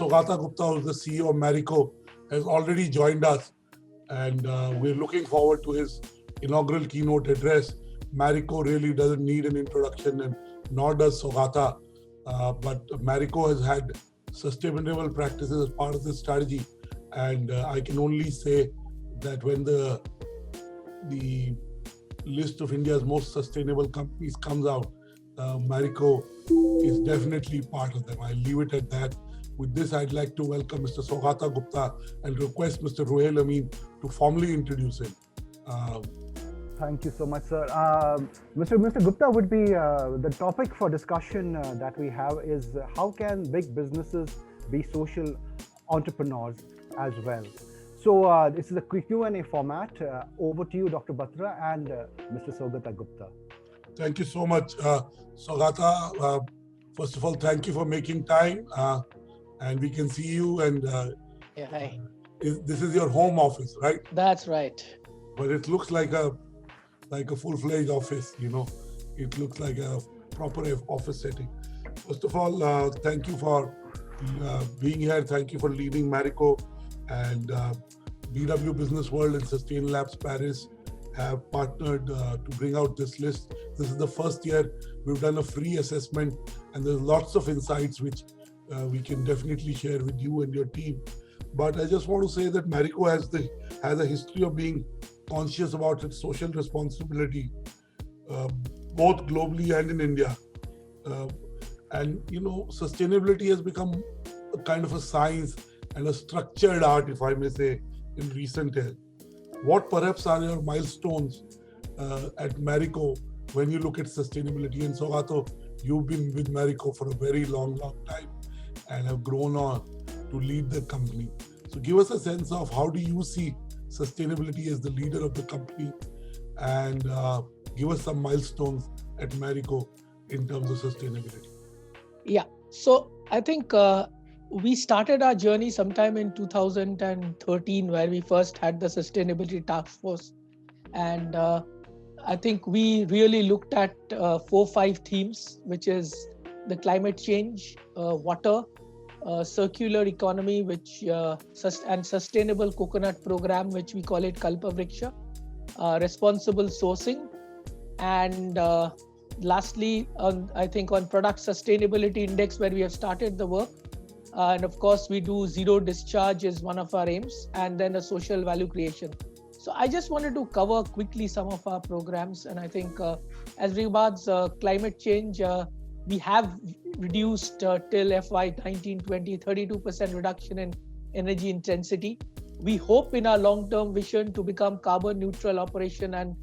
Saugata Gupta, who's the CEO of Marico, has already joined us, and we're looking forward to his inaugural keynote address. Marico really doesn't need an introduction, and nor does Saugata, but Marico has had sustainable practices as part of this strategy, and I can only say that when the list of India's most sustainable companies comes out, Marico is definitely part of them. I'll leave it at that. With this, I'd like to welcome Mr. Saugata Gupta and request Mr. Ruhail Amin to formally introduce him. Thank you so much, sir. Mr. Gupta would be the topic for discussion that we have is how can big businesses be social entrepreneurs as well. So this is a quick Q&A format. Over to you, Dr. Batra and Mr. Saugata Gupta. Thank you so much, Saugata. First of all, thank you for making time. And we can see you. And yeah, hi. This is your home office, right? That's right. But it looks like a full-fledged office. You know, it looks like a proper office setting. First of all, thank you for being here. Thank you for leading Marico, and BW Businessworld and Sustain Labs Paris have partnered to bring out this list. This is the first year we've done a free assessment, and there's lots of insights which we can definitely share with you and your team. But I just want to say that Marico has a history of being conscious about its social responsibility, both globally and in India. And you know, sustainability has become a kind of a science and a structured art, if I may say, in recent years. What perhaps are your milestones at Marico when you look at sustainability? And Saugata, you've been with Marico for a very long time and have grown on to lead the company. So give us a sense of how do you see sustainability as the leader of the company, and give us some milestones at Marico in terms of sustainability. Yeah, so I think we started our journey sometime in 2013, where we first had the Sustainability Task Force. And I think we really looked at 4-5 themes, which is the climate change, water, circular economy, and sustainable coconut program, which we call it Kalpavriksha, responsible sourcing, and lastly, I think on product sustainability index, where we have started the work. And of course, we do zero discharge is one of our aims, and then a social value creation. So I just wanted to cover quickly some of our programs. And I think as regards climate change, we have reduced till FY 19-20, 32% reduction in energy intensity. We hope in our long-term vision to become carbon neutral operation and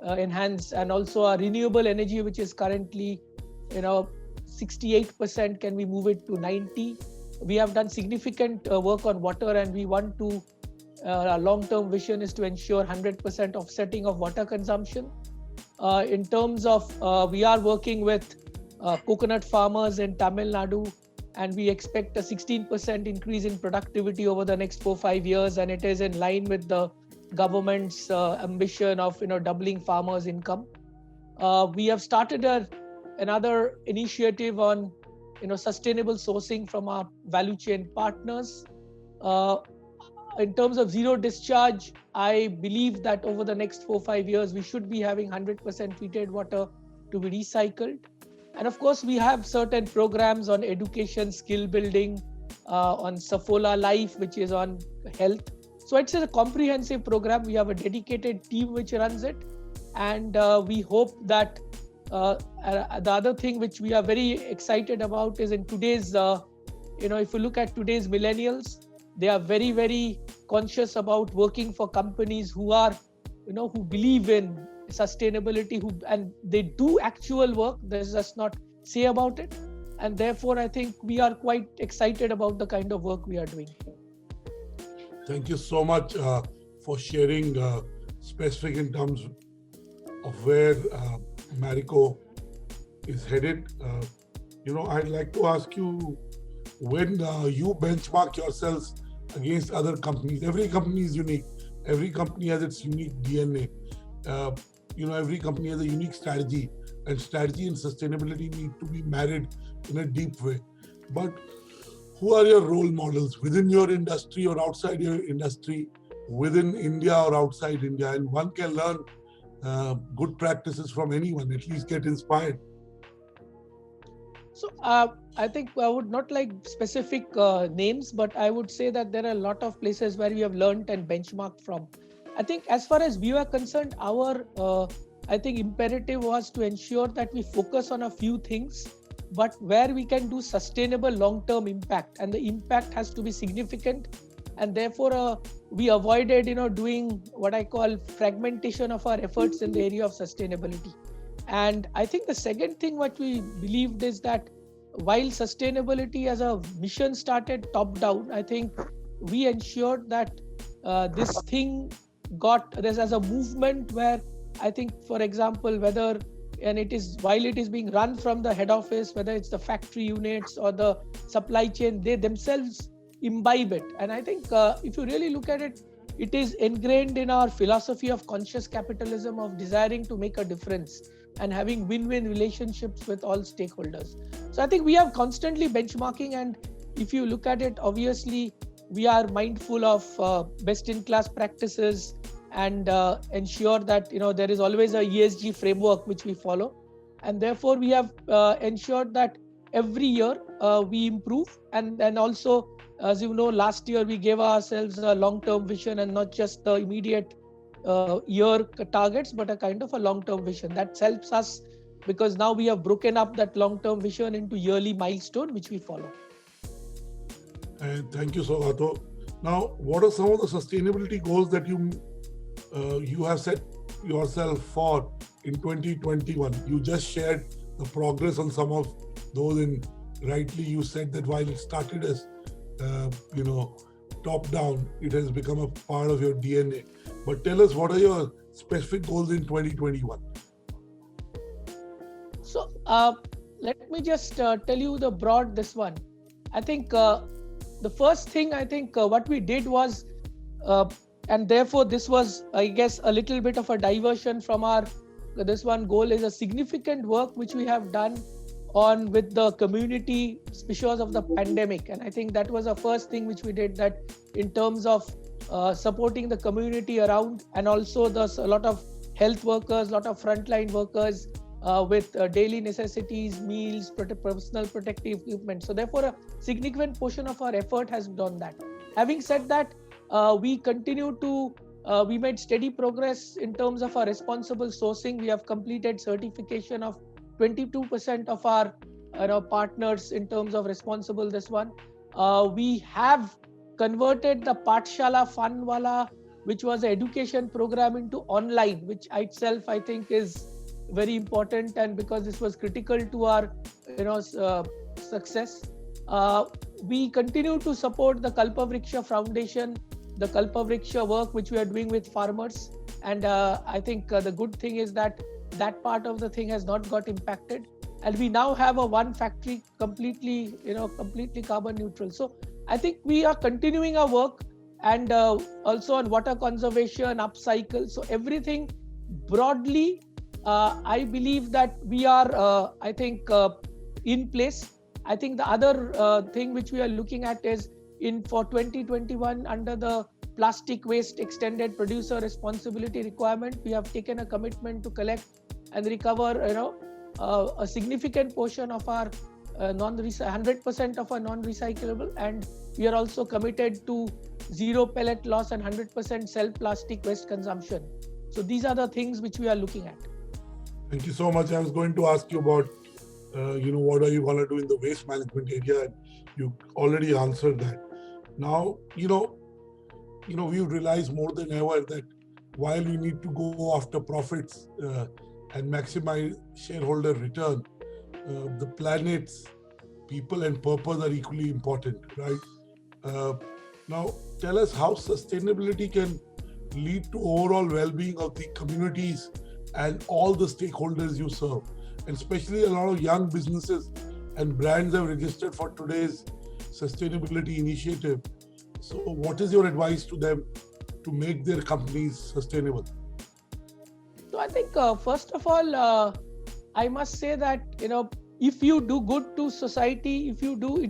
enhance, and also our renewable energy, which is currently 68%, can we move it to 90? We have done significant work on water, and we want to, our long-term vision is to ensure 100% offsetting of water consumption. In terms of, we are working with coconut farmers in Tamil Nadu, and we expect a 16% increase in productivity over the next 4-5 years, and it is in line with the government's ambition of doubling farmers' income. We have started another initiative on sustainable sourcing from our value chain partners. In terms of zero discharge, I believe that over the next 4-5 years, we should be having 100% treated water to be recycled. And of course, we have certain programs on education, skill building, on Safola Life, which is on health. So it's a comprehensive program. We have a dedicated team which runs it. And we hope that the other thing which we are very excited about is in today's, if you look at today's millennials, they are very, very conscious about working for companies who are, who believe in sustainability, and they do actual work. There's just not say about it. And therefore, I think we are quite excited about the kind of work we are doing. Thank you so much for sharing specific in terms of where Marico is headed. I'd like to ask you, when you benchmark yourselves against other companies, every company is unique. Every company has its unique DNA. Every company has a unique strategy, and strategy and sustainability need to be married in a deep way. But who are your role models within your industry or outside your industry, within India or outside India? And one can learn good practices from anyone, at least get inspired. So I think I would not like specific names, but I would say that there are a lot of places where we have learned and benchmarked from. I think as far as we are concerned, our I think imperative was to ensure that we focus on a few things, but where we can do sustainable long-term impact, and the impact has to be significant. And therefore, we avoided, doing what I call fragmentation of our efforts in the area of sustainability. And I think the second thing what we believed is that while sustainability as a mission started top down, I think we ensured that this thing there's as a movement where I think, for example, while it is being run from the head office, whether it's the factory units or the supply chain, they themselves imbibe it. And I think if you really look at it, it is ingrained in our philosophy of conscious capitalism, of desiring to make a difference and having win-win relationships with all stakeholders. So I think we are constantly benchmarking, and if you look at it, obviously we are mindful of best-in-class practices and ensure that there is always a ESG framework which we follow, and therefore we have ensured that every year we improve, and then also, as you know, last year we gave ourselves a long-term vision and not just the immediate year targets, but a kind of a long-term vision that helps us, because now we have broken up that long-term vision into yearly milestone which we follow. And thank you, Saugata. Now, what are some of the sustainability goals that you have set yourself for in 2021? You just shared the progress on some of those, and rightly you said that while it started as top down, it has become a part of your DNA. But tell us, what are your specific goals in 2021? So let me just tell you this one. I think the first thing, I think what we did was, and therefore this was, I guess, a little bit of a diversion from this one goal, is a significant work which we have done with the community because of the pandemic. And I think that was the first thing which we did, that in terms of supporting the community around, and also there's a lot of health workers, a lot of frontline workers with daily necessities, meals, personal protective equipment. So therefore a significant portion of our effort has done that. Having said that, we continue to we made steady progress in terms of our responsible sourcing. We have completed certification of 22% of our partners in terms of responsible this one. We have converted the Pathshala Funwala, which was an education program, into online, which itself I think is very important, and because this was critical to our success. We continue to support the Kalpavriksha Foundation, the Kalpavriksha work which we are doing with farmers, and I think the good thing is that part of the thing has not got impacted, and we now have one factory completely carbon neutral. So I think we are continuing our work, and also on water conservation, upcycle. So everything broadly, I believe that we are in place. I think the other thing which we are looking at is for 2021, under the plastic waste extended producer responsibility requirement, we have taken a commitment to collect and recover a significant portion of our 100% of our non-recyclable, and we are also committed to zero pellet loss and 100% self-plastic waste consumption. So these are the things which we are looking at. Thank you so much. I was going to ask you about what are you going to do in the waste management area, and you already answered that. Now, we realize more than ever that while we need to go after profits and maximize shareholder return, the planet's people and purpose are equally important, right? Now, tell us how sustainability can lead to overall well-being of the communities and all the stakeholders you serve. And especially a lot of young businesses and brands have registered for today's sustainability initiative. So what is your advice to them to make their companies sustainable? So I think first of all, I must say that if you do good to society, it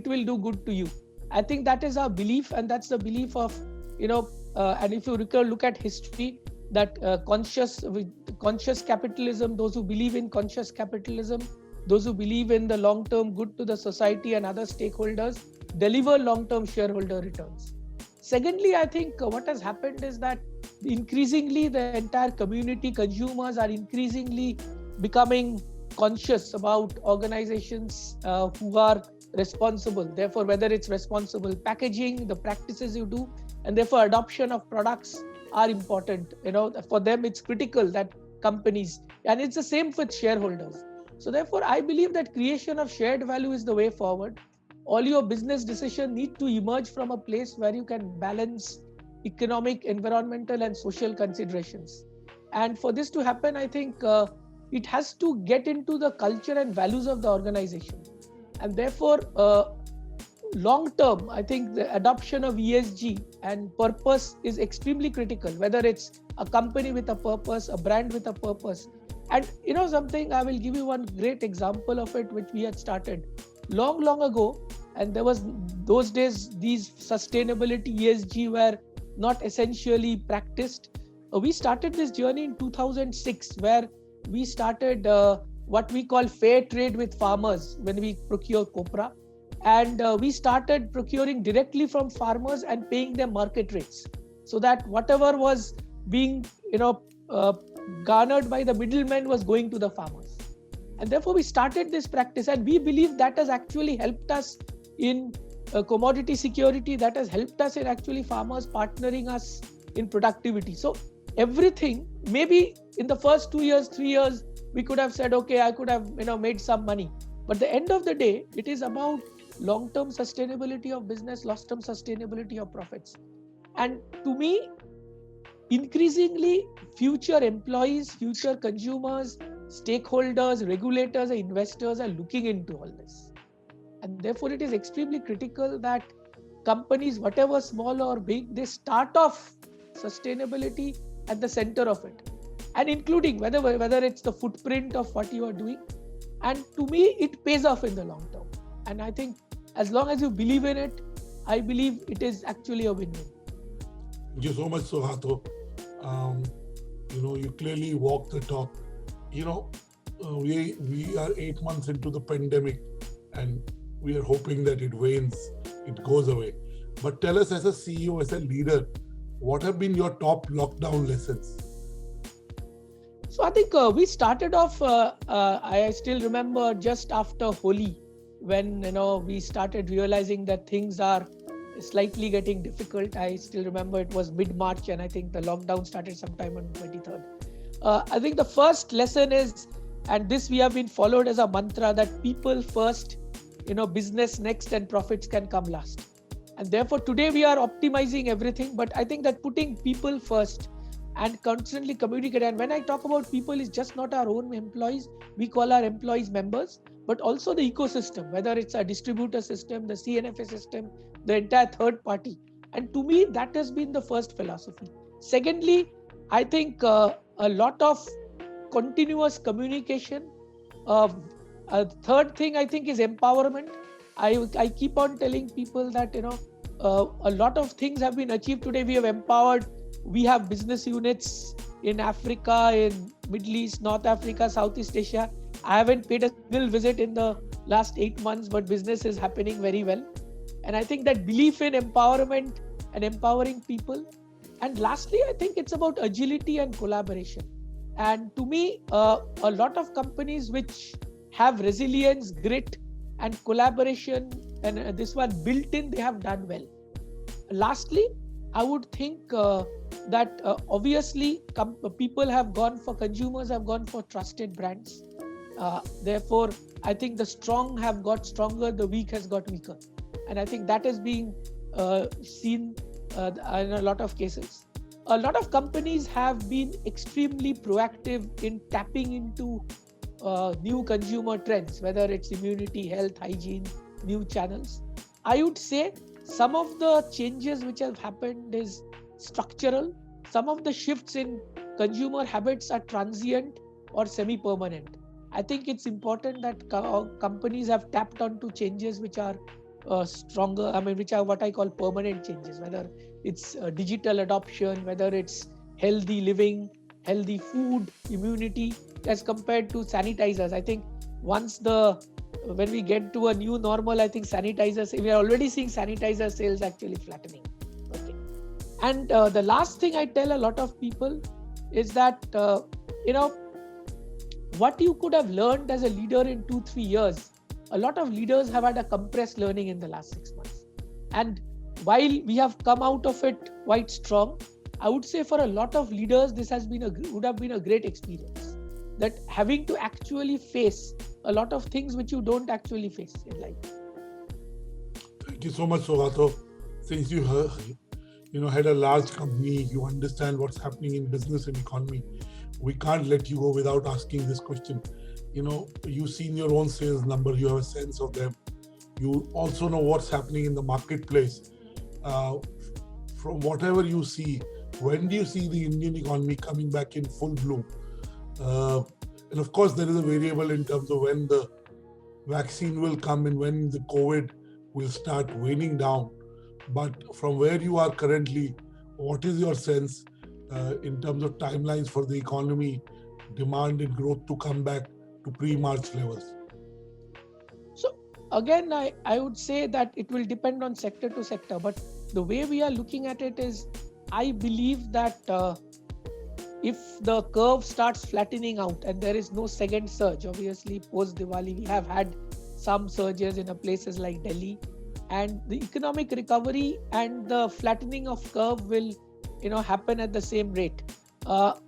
will do good to you. I think that is our belief, and that's the belief of, and if you look at history, that conscious capitalism, those who believe in conscious capitalism, those who believe in the long-term good to the society and other stakeholders, deliver long-term shareholder returns. Secondly, I think what has happened is that increasingly the entire community, consumers are increasingly becoming conscious about organizations who are responsible. Therefore, whether it's responsible packaging, the practices you do, and therefore adoption of products are important. For them, it's critical that companies, and it's the same with shareholders. So therefore, I believe that creation of shared value is the way forward. All your business decisions need to emerge from a place where you can balance economic, environmental, and social considerations. And for this to happen, I think it has to get into the culture and values of the organization. And therefore, long term, I think the adoption of ESG and purpose is extremely critical, whether it's a company with a purpose, a brand with a purpose. And something, I will give you one great example of it, which we had started long ago. And there was those days, these sustainability ESG were not essentially practiced. We started this journey in 2006, where we started what we call fair trade with farmers when we procure copra. And we started procuring directly from farmers and paying them market rates, so that whatever was being garnered by the middlemen was going to the farmers. And therefore we started this practice, and we believe that has actually helped us in commodity security, that has helped us in actually farmers partnering us in productivity. So everything, maybe in the first 2 years, 3 years, we could have said, okay, I could have made some money. But the end of the day, it is about long-term sustainability of business, long-term sustainability of profits. And to me, increasingly, future employees, future consumers, stakeholders, regulators, and investors are looking into all this. And therefore, it is extremely critical that companies, whatever small or big, they start off sustainability at the center of it, and including whether it's the footprint of what you are doing. And to me, it pays off in the long term. And I think as long as you believe in it, I believe it is actually a win-win. Thank you so much, Saugata. You clearly walk the talk. We are 8 months into the pandemic, and we are hoping that it wanes, it goes away. But tell us, as a CEO, as a leader, what have been your top lockdown lessons? So I think we started off, I still remember just after Holi, when we started realizing that things are slightly getting difficult. I still remember it was mid-March, and I think the lockdown started sometime on 23rd. I think the first lesson is, and this we have been followed as a mantra, that people first, business next, and profits can come last. And therefore today we are optimizing everything, but I think that putting people first and constantly communicate. And when I talk about people, it's just not our own employees. We call our employees members, but also the ecosystem, whether it's a distributor system, the CNFA system, the entire third party. And to me, that has been the first philosophy. Secondly, I think a lot of continuous communication. A third thing I think is empowerment. I keep on telling people that a lot of things have been achieved today. We have empowered. We have business units in Africa, in Middle East, North Africa, Southeast Asia. I haven't paid a single visit in the last 8 months, but business is happening very well. And I think that belief in empowerment and empowering people. And lastly, I think it's about agility and collaboration. And to me, a lot of companies which have resilience, grit, and collaboration, and this one built in, they have done well. Lastly, I would think that obviously consumers have gone for trusted brands. Therefore, I think the strong have got stronger, the weak has got weaker. And I think that is being seen in a lot of cases. A lot of companies have been extremely proactive in tapping into new consumer trends, whether it's immunity, health, hygiene, new channels. I would say some of the changes which have happened is structural. Some of the shifts in consumer habits are transient or semi-permanent. I think it's important that companies have tapped onto changes which are stronger, I mean, which are what I call permanent changes, whether it's digital adoption, whether it's healthy living, healthy food, immunity, as compared to sanitizers. I think when we get to a new normal, I think sanitizers, we are already seeing sanitizer sales actually flattening. Okay. And the last thing I tell a lot of people is that, what you could have learned as a leader in 2-3 years, a lot of leaders have had a compressed learning in the last 6 months. And while we have come out of it quite strong, I would say for a lot of leaders, this would have been a great experience. That having to actually face a lot of things which you don't actually face in life. Thank you so much, Saugata. Since you had a large company, you understand what's happening in business and economy. We can't let you go without asking this question. You've seen your own sales numbers, you have a sense of them. You also know what's happening in the marketplace. From whatever you see, when do you see the Indian economy coming back in full bloom? And of course, there is a variable in terms of when the vaccine will come and when the COVID will start waning down. But from where you are currently, what is your sense in terms of timelines for the economy, demand and growth to come back to pre-March levels? So again, I would say that it will depend on sector to sector. But the way we are looking at it is, I believe that if the curve starts flattening out and there is no second surge, obviously post Diwali, we have had some surges in places like Delhi, and the economic recovery and the flattening of curve will happen at the same rate.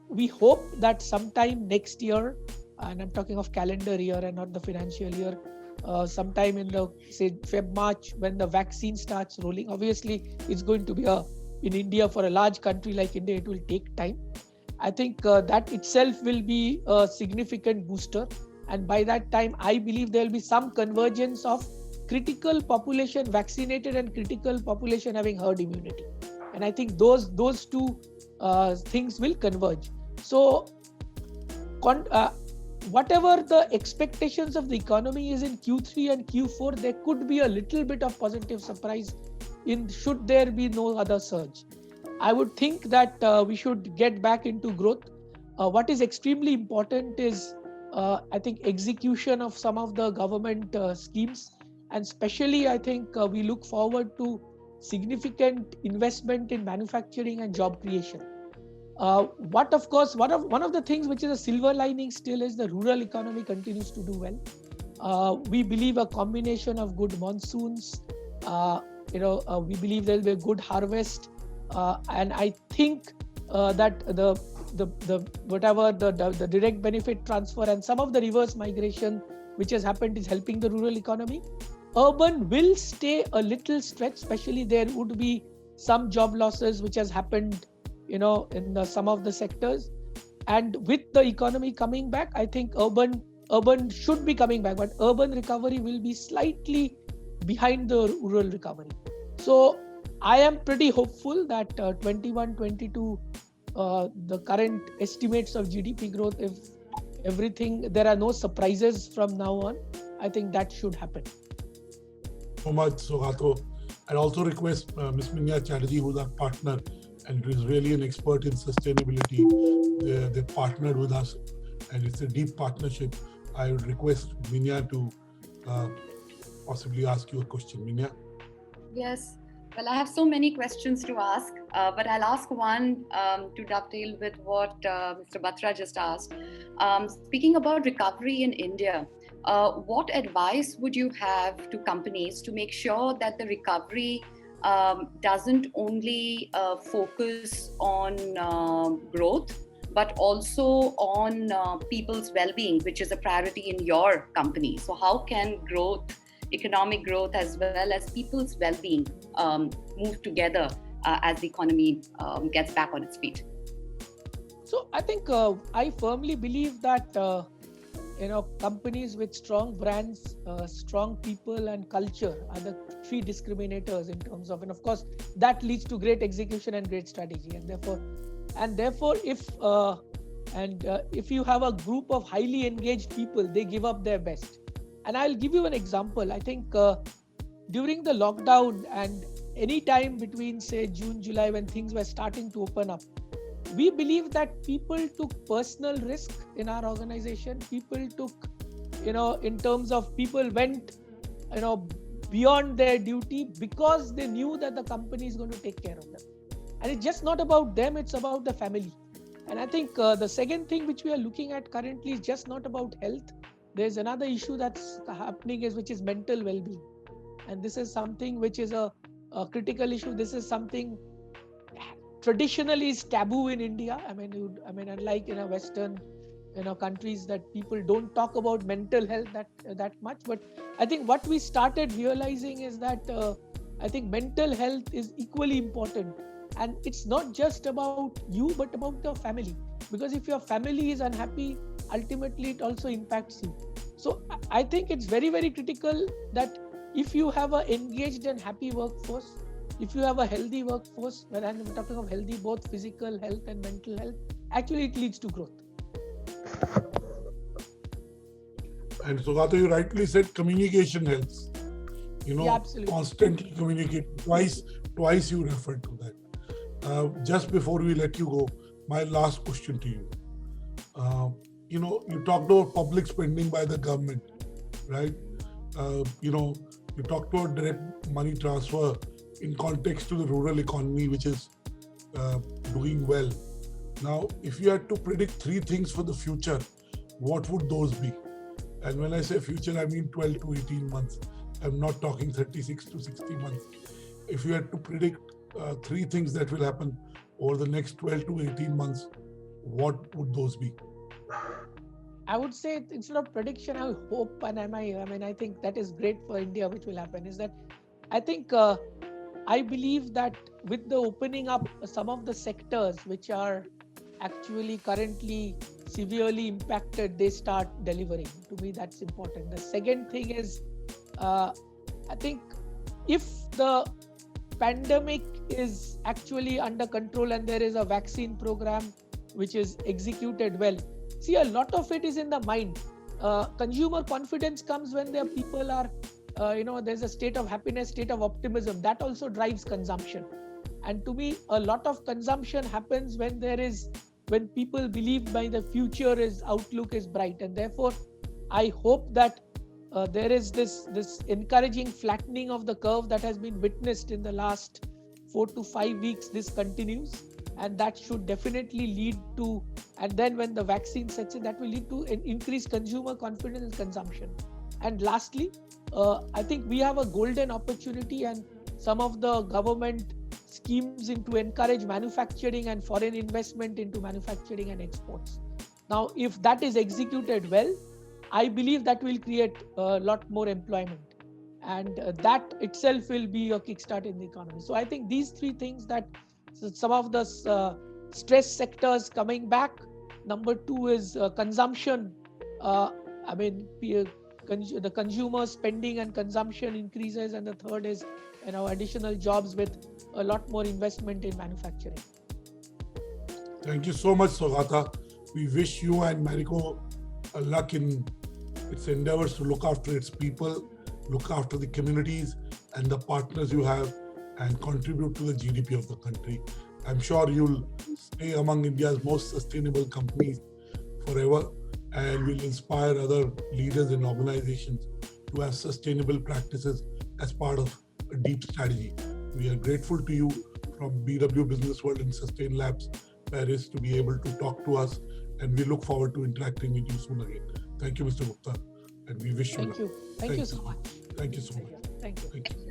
We hope that sometime next year, and I'm talking of calendar year and not the financial year, sometime in the Feb, March, when the vaccine starts rolling. Obviously, it's going to be in India, for a large country like India, it will take time. I think that itself will be a significant booster. And by that time, I believe there will be some convergence of critical population vaccinated and critical population having herd immunity. And I think those two things will converge. So whatever the expectations of the economy is in Q3 and Q4, there could be a little bit of positive surprise should there be no other surge. I would think that we should get back into growth. What is extremely important is, I think, execution of some of the government schemes. And especially, I think we look forward to significant investment in manufacturing and job creation. One of the things which is a silver lining still is the rural economy continues to do well. We believe a combination of good monsoons. We believe there will be a good harvest, and I think that the direct benefit transfer and some of the reverse migration which has happened is helping the rural economy. Urban will stay a little stretched, especially there would be some job losses which has happened, in some of the sectors. And with the economy coming back, I think urban should be coming back, but urban recovery will be slightly behind the rural recovery. So I am pretty hopeful that 21-22, the current estimates of GDP growth, if there are no surprises from now on, I think that should happen. So much, Saugata. I'd also request Ms. Minya Chatterjee, who's our partner and is really an expert in sustainability. They partnered with us, and it's a deep partnership. I would request Minya to possibly ask you a question. Minya? Yes. Well, I have so many questions to ask, but I'll ask one to dovetail with what Mr. Batra just asked. Speaking about recovery in India, what advice would you have to companies to make sure that the recovery doesn't only focus on growth, but also on people's well-being, which is a priority in your company? So how can economic growth as well as people's well-being move together as the economy gets back on its feet? So I think I firmly believe that companies with strong brands, strong people and culture are the three discriminators in terms of, and of course that leads to great execution and great strategy. And therefore if you have a group of highly engaged people, they give up their best. And I'll give you an example. I think during the lockdown and any time between say June, July, when things were starting to open up, we believe that people took personal risk in our organization. People took, in terms of people went, beyond their duty because they knew that the company is going to take care of them. And it's just not about them, it's about the family. And I think the second thing which we are looking at currently is just not about health. There's another issue that's happening which is mental well-being. And this is something which is a critical issue. This is something traditionally is taboo in India. I mean, unlike in a Western, countries, that people don't talk about mental health that much. But I think what we started realizing is that I think mental health is equally important. And it's not just about you, but about the family. Because if your family is unhappy, ultimately it also impacts you. So I think it's very, very critical that if you have an engaged and happy workforce, if you have a healthy workforce, when I'm talking of healthy, both physical health and mental health, actually it leads to growth. And Saugata, you rightly said communication helps. Yeah, absolutely. Constantly communicate. Twice you referred to that. Just before we let you go, my last question to you. You talked about public spending by the government, right? You talked about direct money transfer in context to the rural economy, which is doing well. Now, if you had to predict 3 things for the future, what would those be? And when I say future, I mean 12 to 18 months. I'm not talking 36 to 60 months. If you had to predict 3 things that will happen over the next 12 to 18 months, what would those be? I would say instead of prediction, I hope, and I think that is great for India, which will happen, is that I think I believe that with the opening up, some of the sectors which are actually currently severely impacted, they start delivering. To me, that's important. The second thing is, I think if the pandemic is actually under control and there is a vaccine program which is executed well, see, a lot of it is in the mind. Consumer confidence comes when their people are, there's a state of happiness, state of optimism. That also drives consumption. And to me, a lot of consumption happens when people believe by the future outlook is bright. And therefore, I hope that there is this encouraging flattening of the curve that has been witnessed in the last 4 to 5 weeks. This continues, and that should definitely lead to, and then when the vaccine sets in, that will lead to an increased consumer confidence and consumption. And lastly, I think we have a golden opportunity, and some of the government schemes to encourage manufacturing and foreign investment into manufacturing and exports. Now, if that is executed well, I believe that will create a lot more employment, and that itself will be a kickstart in the economy. So I think these 3 things, that some of the stress sectors coming back. Number 2 is consumption. The consumer spending and consumption increases, and the third is additional jobs with a lot more investment in manufacturing. Thank you so much, Saugata. We wish you and Marico luck in its endeavors to look after its people, look after the communities and the partners you have, and contribute to the GDP of the country. I'm sure you'll stay among India's most sustainable companies forever, and will inspire other leaders and organizations to have sustainable practices as part of a deep strategy. We are grateful to you from BW Businessworld and Sustain Labs Paris to be able to talk to us, and we look forward to interacting with you soon again. Thank you, Mr. Gupta, and we wish you luck. Thank you so much. Thank you so much. Thank you. Thank you.